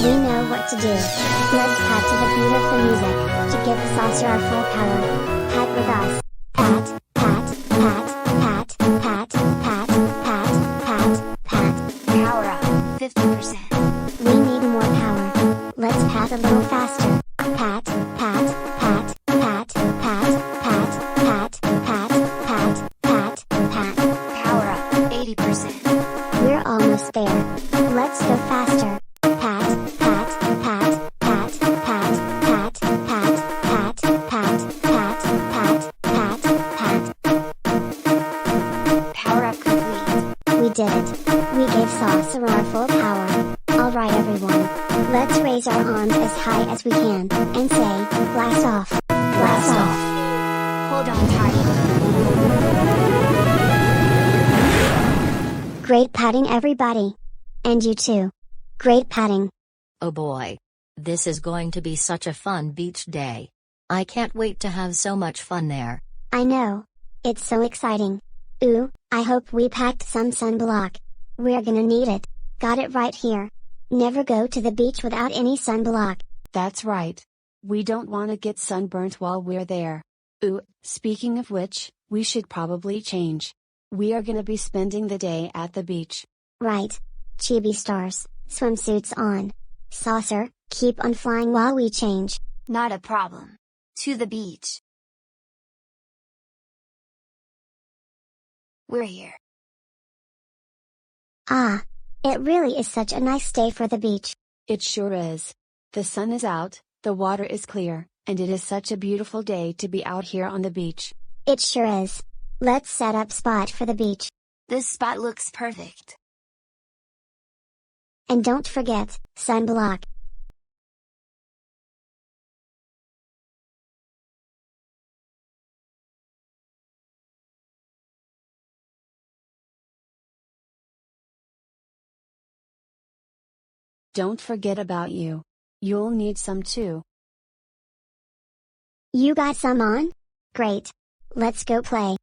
We know what to do. Let's pat to the beat of the music, to give the saucer our full power. Pat with us. Pat, pat, pat, pat, pat, pat, pat, pat, pat. Power up, 50%. We need more power. Let's pat a little faster. Pat, pat, pat, pat, pat, pat, pat, pat, pat, pat, pat. Power up, 80%. We're almost there. Let's go faster. Pat, pat, pat, pat, pat, pat, pat, pat, pat, pat, pat, pat, pat. Power up complete. We did it. We gave Saucer our full power. Alright everyone. Let's raise our arms as high as we can, and say, blast off. Blast off. Hold on tight. Great patting everybody. And you too. Great patting. Oh boy. This is going to be such a fun beach day. I can't wait to have so much fun there. I know. It's so exciting. Ooh, I hope we packed some sunblock. We're gonna need it. Got it right here. Never go to the beach without any sunblock. That's right. We don't want to get sunburnt while we're there. Ooh, speaking of which, we should probably change. We are gonna be spending the day at the beach. Right. Chibi stars, swimsuits on. Saucer, keep on flying while we change. Not a problem. To the beach. We're here. Ah. It really is such a nice day for the beach. It sure is. The sun is out, the water is clear, and it is such a beautiful day to be out here on the beach. It sure is. Let's set up spot for the beach. This spot looks perfect. And don't forget, sunblock. Don't forget about you. You'll need some too. You got some on? Great. Let's go play.